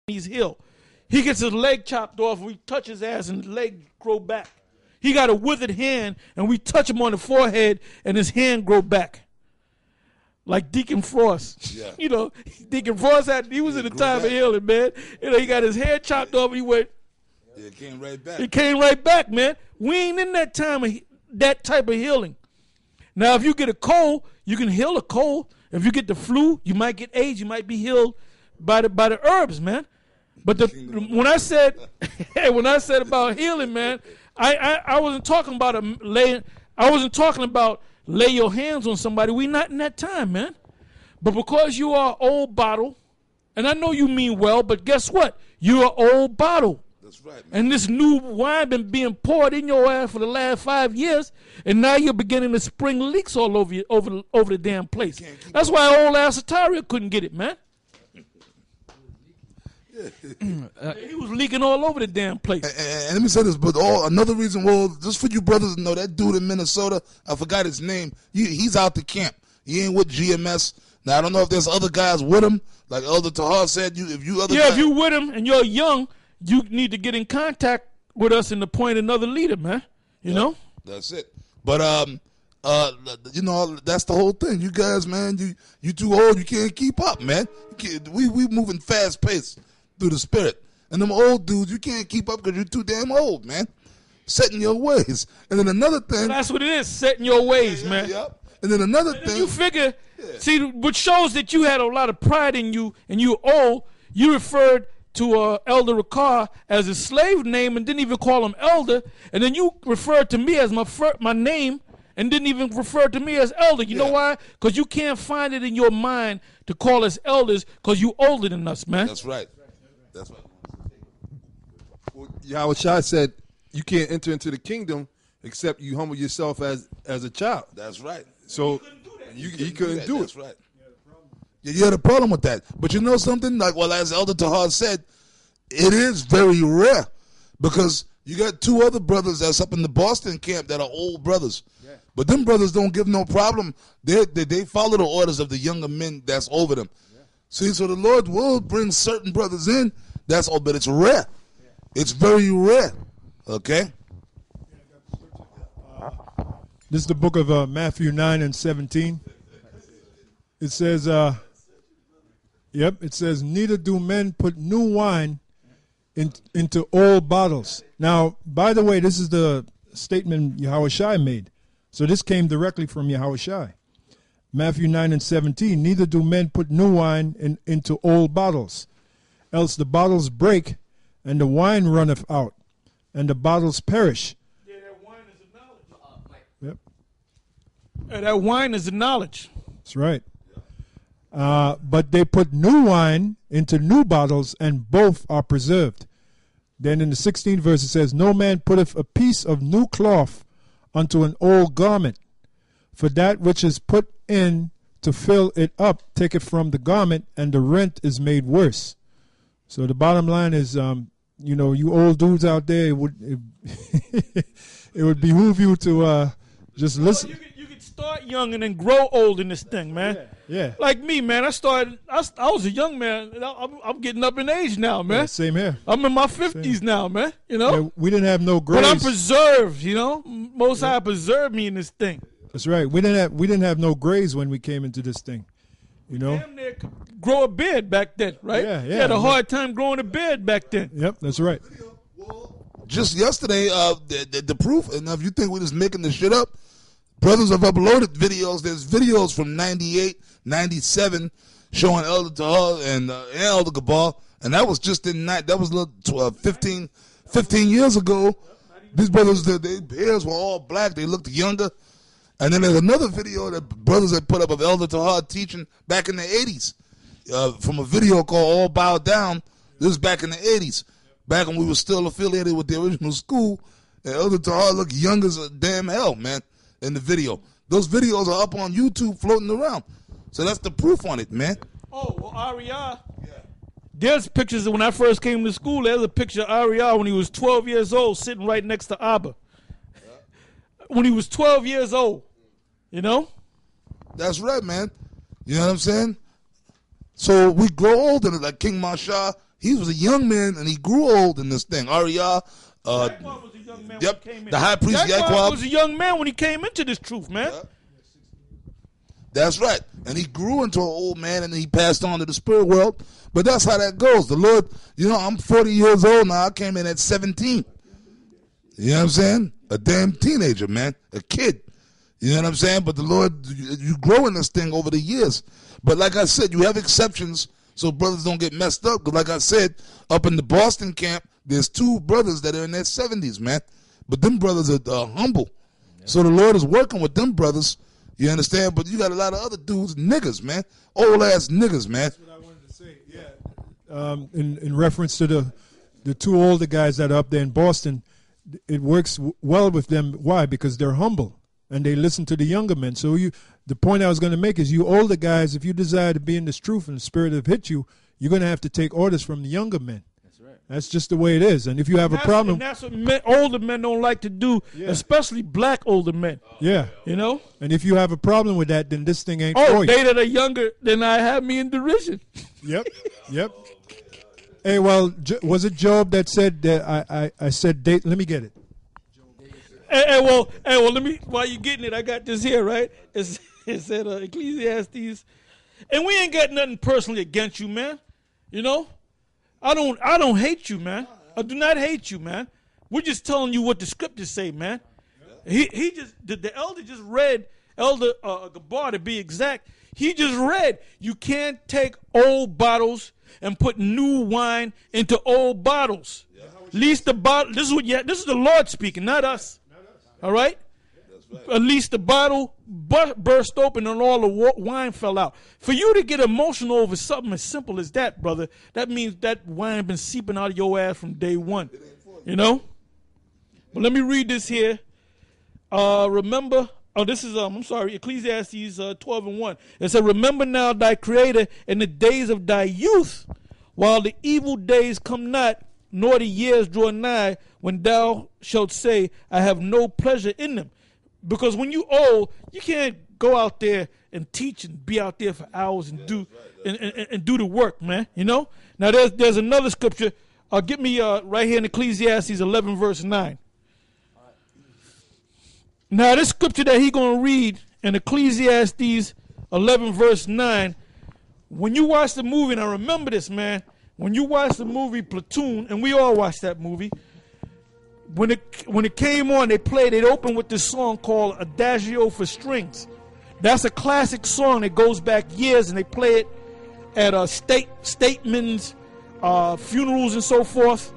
He's healed. He gets his leg chopped off, we touch his ass and his leg grow back. He got a withered hand and we touch him on the forehead and his hand grow back. Like Deacon Frost. Yeah. You know, Deacon Frost he was in the time of healing, man. You know, he got his head chopped off and he went. Yeah, it came right back. It came right back, man. We ain't in that time of that type of healing. Now, if you get a cold, you can heal a cold. If you get the flu, you might get AIDS. You might be healed by the herbs, man. But when I said about healing, man, I wasn't talking about lay your hands on somebody. We not in that time, man. But because you are old bottle, and I know you mean well, but guess what? You are old bottle. That's right, man. And this new wine been being poured in your ass for the last 5 years, and now you're beginning to spring leaks all over you, over the damn place. That's why old ass Ataria couldn't get it, man. He was leaking all over the damn place. And let me say this, but another reason, just for you brothers to know, that dude in Minnesota, I forgot his name, he's out the camp. He ain't with GMS. Now, I don't know if there's other guys with him. Like Elder Tahar said, if you with him and you're young, you need to get in contact with us and appoint another leader, man. You know? That's it. But, you know, that's the whole thing. You guys, man, you too old. You can't keep up, man. We moving fast paced through the spirit. And them old dudes, you can't keep up because you're too damn old, man. Set in your ways. And then another thing. Well, that's what it is, set in your ways, man. Yep. And then another thing. You figure, see, what shows that you had a lot of pride in you and you're old, you referred to Elder Ricard as a slave name and didn't even call him Elder. And then you referred to me as my name and didn't even refer to me as Elder. You know why? Because you can't find it in your mind to call us elders because you older than us, man. That's right. That's right. Well, Yahweh Shai said you can't enter into the kingdom except you humble yourself as a child. That's right. So he couldn't do it. That's right. You had a problem with that. But you know something? Like, as Elder Tahar said, it is very rare because you got two other brothers that's up in the Boston camp that are old brothers. Yeah. But them brothers don't give no problem. They follow the orders of the younger men that's over them. Yeah. See, so the Lord will bring certain brothers in. But it's rare. Yeah. It's very rare. Okay? This is the book of Matthew 9 and 17. It says, it says, neither do men put new wine into old bottles. Now, by the way, this is the statement Yahweh Shai made. So this came directly from Yahweh Shai. Matthew 9 and 17, neither do men put new wine into old bottles, else the bottles break, and the wine runneth out, and the bottles perish. Yeah, that wine is the knowledge. Yep. And that wine is the knowledge. That's right. But they put new wine into new bottles, and both are preserved. Then in the 16th verse it says, no man putteth a piece of new cloth unto an old garment, for that which is put in to fill it up taketh from the garment, and the rent is made worse. So the bottom line is, you old dudes out there, it would behoove you to just listen. You could start young and then grow old in this thing, man. Yeah. Like me, man. I was a young man. I'm getting up in age now, man. Yeah, same here. I'm in my 50s now, man. You know? Yeah, we didn't have no grace. But I'm preserved, you know? Most High preserved me in this thing. That's right. We didn't have no grays when we came into this thing. You know? Damn near could grow a beard back then, right? Yeah. You had a hard time growing a beard back then. Yep, that's right. Just yesterday, the proof, and if you think we're just making this shit up, brothers have uploaded videos. There's videos from 98, 97 showing Elder Tahar and Elder Gabal, and that was just that was 15 years ago. These brothers, their hairs were all black. They looked younger. And then there's another video that brothers had put up of Elder Tahar teaching back in the 80s from a video called All Bow Down. This was back in the 80s, back when we were still affiliated with the original school. And Elder Tahar looked young as a damn hell, man, in the video. Those videos are up on YouTube floating around. So that's the proof on it, man. Oh, well, Ariah. Yeah. There's pictures of when I first came to school. There's a picture of Ariah when he was 12 years old sitting right next to Abba. When he was 12 years old, you know? That's right, man. You know what I'm saying? So we grow older, like King Mashah He was a young man and he grew old in this thing. Ariyah, Yaquab was a young man yep, when he came in. the high priest Yaquab Yaquab was a young man when he came into this truth, man. Yeah. That's right. And he grew into an old man and he passed on to the spirit world. But that's how that goes. The Lord, I'm 40 years old now. I came in at 17. You know what I'm saying? A damn teenager, man. A kid. You know what I'm saying? But the Lord, you grow in this thing over the years. But like I said, you have exceptions so brothers don't get messed up. Because like I said, up in the Boston camp, there's 2 brothers that are in their 70s, man. But them brothers are humble. So the Lord is working with them brothers. You understand? But you got a lot of other dudes, niggas, man. Old ass niggas, man. That's what I wanted to say. Yeah. In reference to the 2 older guys that are up there in Boston, it works well with them. Why? Because they're humble and they listen to the younger men. So the point I was going to make is, you older guys, if you desire to be in this truth and the spirit have hit you, you're going to have to take orders from the younger men. That's just the way it is. And if you have a problem... And that's what older men don't like to do, especially black older men. Yeah. You know? And if you have a problem with that, then this thing ain't for you. They that are younger than I have me in derision. Yep. Hey, well, was it Job that said that I said date? Let me get it. Well, let me, while you're getting it, I got this here, right? It said Ecclesiastes. And we ain't got nothing personally against you, man. You know? I don't hate you, man. I do not hate you, man. We're just telling you what the scriptures say, man. He just, the elder just read, Elder Gabar to be exact, he just read, you can't take old bottles and put new wine into old bottles. At least the bottle, this is the Lord speaking, not us. All right? At least the bottle burst open and all the wine fell out. For you to get emotional over something as simple as that, brother, that means that wine been seeping out of your ass from day one. You know? But let me read this here. Remember, this is, Ecclesiastes 12:1. It said, remember now thy creator in the days of thy youth, while the evil days come not, nor the years draw nigh, when thou shalt say, I have no pleasure in them. Because when you old, you can't go out there and teach and be out there for hours and do the work, man. You know. Now there's another scripture. Get me right here in Ecclesiastes 11 verse 9. Now this scripture that he gonna read in Ecclesiastes 11 verse 9. When you watch the movie, now remember this, man. When you watch the movie Platoon, and we all watched that movie. When it came on, it opened with this song called Adagio for Strings. That's a classic song that goes back years, and they play it at statements, funerals, and so forth.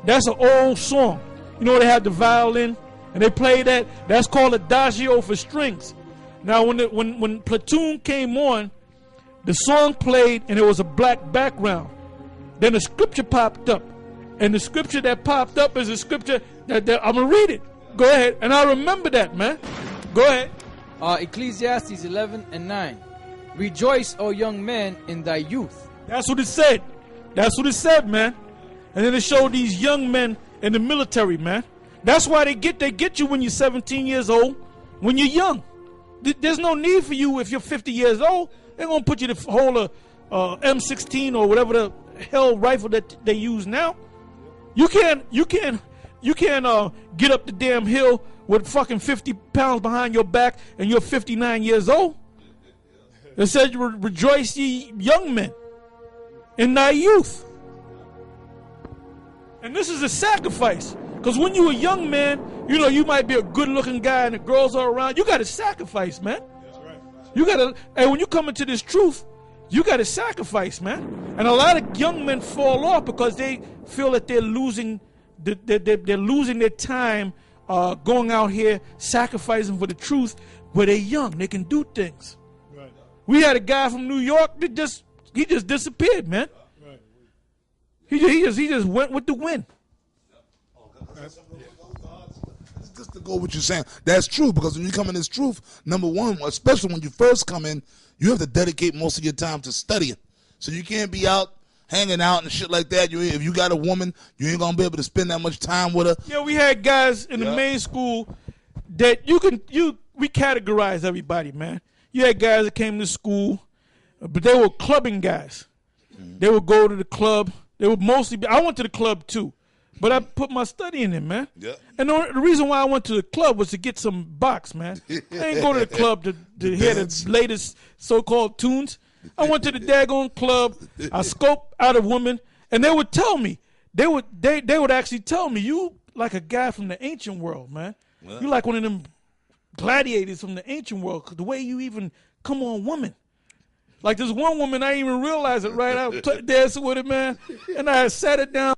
That's an old song. You know, they have the violin, and they play that. That's called Adagio for Strings. Now, when Platoon came on, the song played, and it was a black background. Then a scripture popped up. And the scripture that popped up is a scripture that I'm going to read it. Go ahead. And I remember that, man. Go ahead. Ecclesiastes 11:9. Rejoice, O young man, in thy youth. That's what it said. That's what it said, man. And then it showed these young men in the military, man. That's why they get you when you're 17 years old, when you're young. There's no need for you if you're 50 years old. They're going to put you to hold a M16 or whatever the hell rifle that they use now. You can't get up the damn hill with fucking 50 pounds behind your back and you're 59 years old. It said, rejoice ye young men in thy youth. And this is a sacrifice. Because when you're a young man, you know, you might be a good looking guy and the girls are around. You got to sacrifice, man. That's right. You got to, and when you come into this truth, you got to sacrifice, man. And a lot of young men fall off because they feel that they're losing their time going out here sacrificing for the truth. Where they're young, they can do things. Right. We had a guy from New York that just disappeared, man. Right. He just went with the wind. Just to go with what you're saying, that's true, because when you come in this truth, number one, especially when you first come in, you have to dedicate most of your time to studying. So you can't be out hanging out and shit like that. If you got a woman, you ain't gonna be able to spend that much time with her. Yeah, we had guys in the main school that we categorize everybody, man. You had guys that came to school, but they were clubbing guys. Mm-hmm. They would go to the club They would mostly be. I went to the club too, but I put my study in it, man. Yeah. And the reason why I went to the club was to get some box, man. I ain't go to the club to hear the latest so-called tunes. I went to the daggone club. I scoped out a woman, and they would tell me. They would actually tell me, you like a guy from the ancient world, man. Yeah. You like one of them gladiators from the ancient world. 'Cause the way you even come on women. Like this one woman, I didn't even realize it, right? I was dancing with it, man. And I sat it down